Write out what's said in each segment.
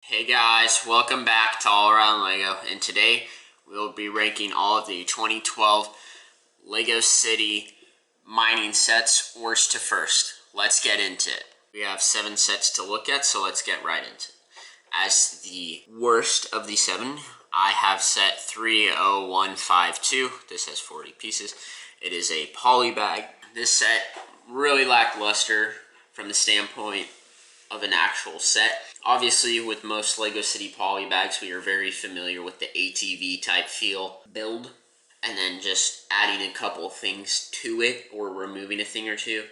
Hey guys, welcome back to All Around Lego, and today we'll be ranking all of the 2012 Lego City mining sets worst to first. Let's get into it. We have 7 sets to look at, so let's get right into it. As the worst of the 7, I have set 30152. This has 40 pieces. It is a poly bag. This set really lackluster from the standpoint of an actual set. Obviously, with most Lego City poly bags, we are very familiar with the ATV type feel build, and then just adding a couple things to it or removing a thing or two,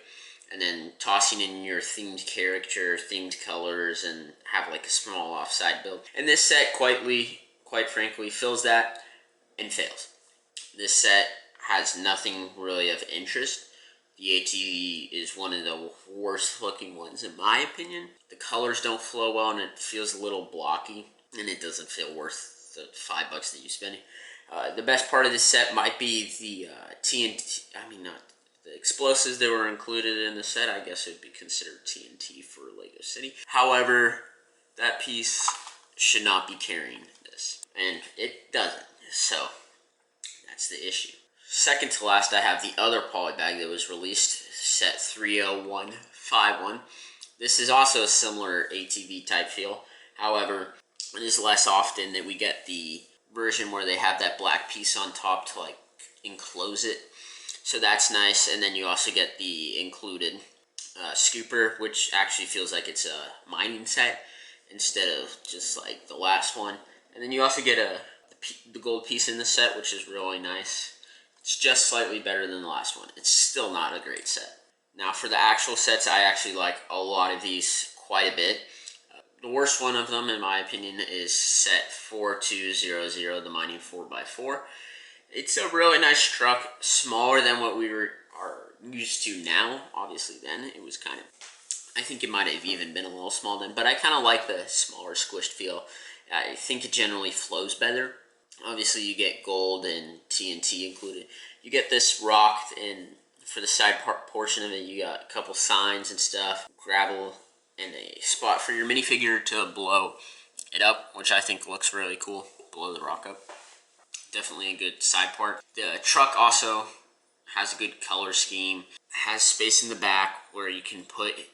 and then tossing in your themed character, themed colors, and have like a small offside build. And this set quite frankly, fills that and fails. This set has nothing really of interest. The ATV is one of the worst looking ones in my opinion. The colors don't flow well and it feels a little blocky, and it doesn't feel worth the $5 that you're spending. The best part of this set might be the the explosives that were included in the set. I guess it would be considered TNT for Lego City. However, that piece should not be carrying this, and it doesn't. So that's the issue. Second to last, I have the other poly bag that was released, set 30151. This is also a similar ATV type feel. However, it is less often that we get the version where they have that black piece on top to like enclose it. So that's nice. And then you also get the included scooper, which actually feels like it's a mining set instead of just like the last one. And then you also get the gold piece in the set, which is really nice. It's just slightly better than the last one. It's still not a great set. Now for the actual sets, I actually like a lot of these quite a bit. The worst one of them, in my opinion, is set 4200, the mining 4x4. It's a really nice truck, smaller than what we are used to now. Obviously then, it was kind of, I think it might have even been a little small then, but I kind of like the smaller squished feel. I think it generally flows better. Obviously, you get gold and TNT included. You get this rock, and for the side portion of it, you got a couple signs and stuff, gravel, and a spot for your minifigure to blow it up, which I think looks really cool. Blow the rock up. Definitely a good side part. The truck also has a good color scheme. Has space in the back where you can put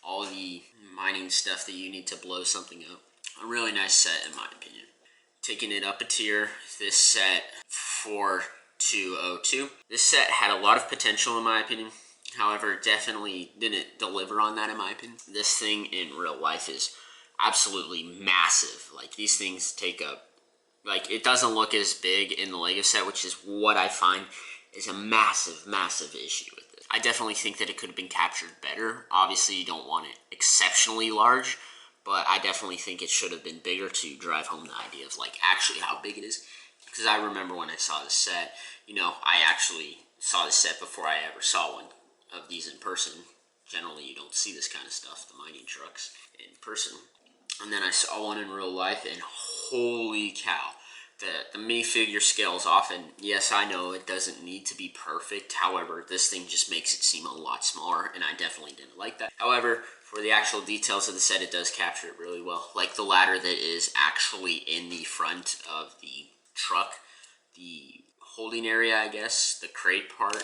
all the mining stuff that you need to blow something up. A really nice set, in my opinion. Taking it up a tier, this set 4202. This set had a lot of potential in my opinion. However, definitely didn't deliver on that in my opinion. This thing in real life is absolutely massive. Like these things take up, like it doesn't look as big in the Lego set, which is what I find is a massive issue with it. I definitely think that it could have been captured better. Obviously you don't want it exceptionally large, but I definitely think it should have been bigger to drive home the idea of like actually how big it is. Because I remember when I saw the set, I actually saw the set before I ever saw one of these in person. Generally, you don't see this kind of stuff, the mining trucks, in person. And then I saw one in real life, and holy cow. The minifigure scale is often, yes, I know it doesn't need to be perfect. However, this thing just makes it seem a lot smaller, and I definitely didn't like that. However, for the actual details of the set, it does capture it really well. Like the ladder that is actually in the front of the truck, the holding area, I guess, the crate part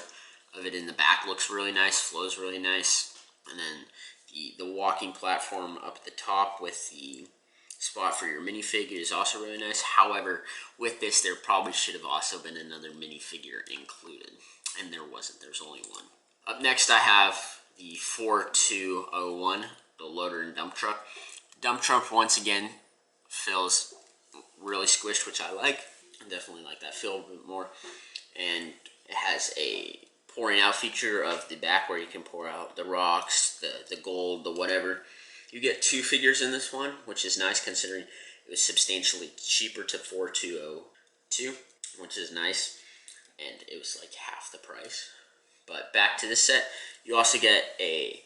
of it in the back looks really nice, flows really nice. And then the walking platform up at the top with the spot for your minifigure is also really nice. However, with this, there probably should have also been another minifigure included, and there wasn't. There's only one. Up next, I have the 4201, the loader and dump truck. Dump truck, once again, feels really squished, which I like. I definitely like that feel a bit more. And it has a pouring out feature of the back where you can pour out the rocks, the gold, the whatever. You get 2 figures in this one, which is nice considering it was substantially cheaper to 4202, which is nice. And it was like half the price. But back to this set, you also get a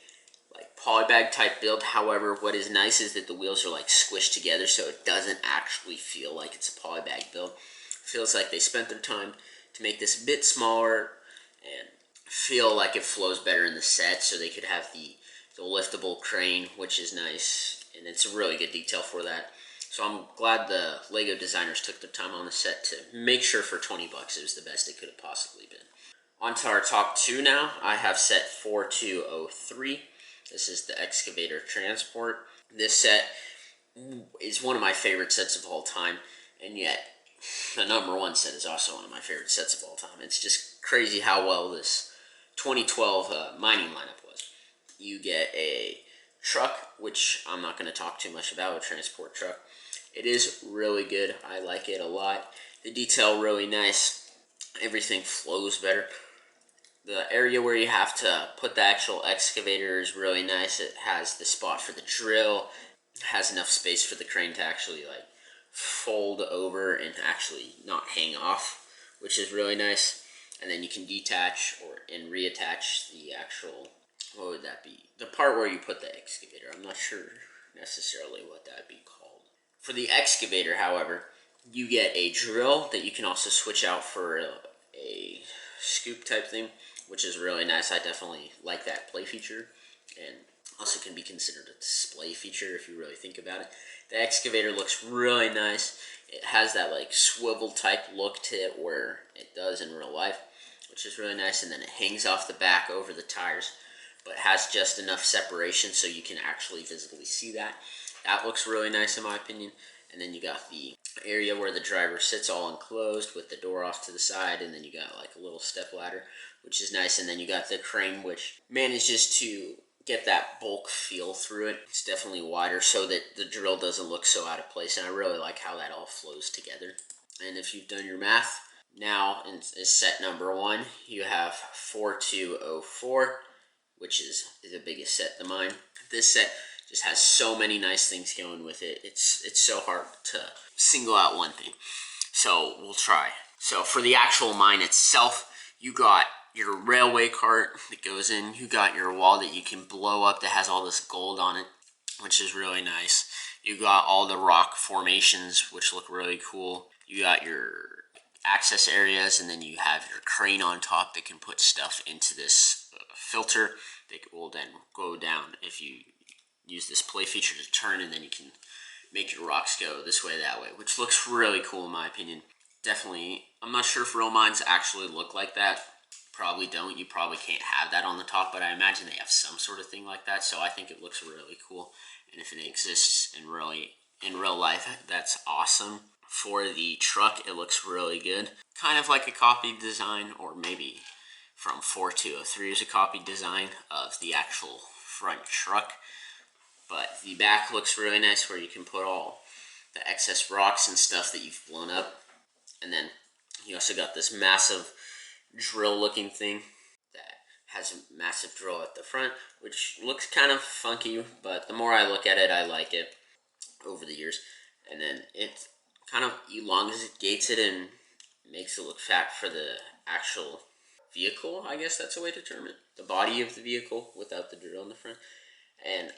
like polybag type build. However, what is nice is that the wheels are like squished together, so it doesn't actually feel like it's a polybag build. It feels like they spent their time to make this a bit smaller and feel like it flows better in the set, so they could have the liftable crane, which is nice, and it's a really good detail for that. So I'm glad the Lego designers took the time on the set to make sure for 20 bucks it was the best it could have possibly been. On to our top 2 now. I have set 4203. This is the Excavator Transport. This set is one of my favorite sets of all time, and yet the number 1 set is also one of my favorite sets of all time. It's just crazy how well this 2012 mining lineup was. You get a truck, which I'm not going to talk too much about, a transport truck. It is really good. I like it a lot. The detail really nice. Everything flows better. The area where you have to put the actual excavator is really nice. It has the spot for the drill. It has enough space for the crane to actually like fold over and actually not hang off, which is really nice. And then you can detach and reattach the actual, what would that be? The part where you put the excavator. I'm not sure necessarily what that would be called. For the excavator, however, you get a drill that you can also switch out for a scoop type thing, which is really nice. I definitely like that play feature, and also can be considered a display feature if you really think about it. The excavator looks really nice. It has that like swivel type look to it where it does in real life, which is really nice. And then it hangs off the back over the tires, but has just enough separation so you can actually visibly see that. That looks really nice in my opinion. And then you got the area where the driver sits all enclosed with the door off to the side, and then you got like a little step ladder, which is nice. And then you got the crane, which manages to get that bulk feel through it. It's definitely wider so that the drill doesn't look so out of place, and I really like how that all flows together. And if you've done your math, now in set number 1, you have 4204, which is the biggest set to mine. This set just has so many nice things going with it. It's so hard to single out one thing. So we'll try. So for the actual mine itself, you got your railway cart that goes in. You got your wall that you can blow up that has all this gold on it, which is really nice. You got all the rock formations, which look really cool. You got your access areas, and then you have your crane on top that can put stuff into this filter that will then go down if you use this play feature to turn, and then you can make your rocks go this way, that way, which looks really cool in my opinion. Definitely, I'm not sure if real mines actually look like that. Probably don't. You probably can't have that on the top, but I imagine they have some sort of thing like that, so I think it looks really cool. And if it exists in real life, that's awesome. For the truck, it looks really good. Kind of like a copied design, or maybe from 4203 is a copied design of the actual front truck. But the back looks really nice, where you can put all the excess rocks and stuff that you've blown up. And then you also got this massive drill looking thing that has a massive drill at the front, which looks kind of funky, but the more I look at it, I like it over the years. And then it kind of elongates it and makes it look fat for the actual vehicle, I guess that's a way to term it. The body of the vehicle without the drill in the front. And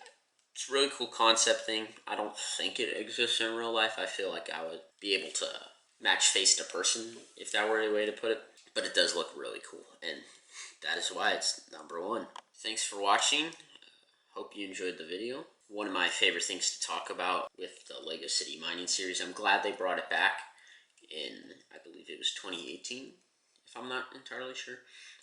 it's a really cool concept thing. I don't think it exists in real life. I feel like I would be able to match face to person if that were a way to put it. But it does look really cool, and that is why it's number 1. Thanks for watching. Hope you enjoyed the video. One of my favorite things to talk about with the LEGO City Mining series. I'm glad they brought it back in, I believe it was 2018, if I'm not entirely sure.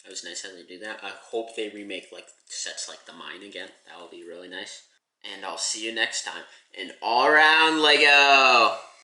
It was nice how they do that. I hope they remake like sets like the mine again. That will be really nice. And I'll see you next time. And all around LEGO!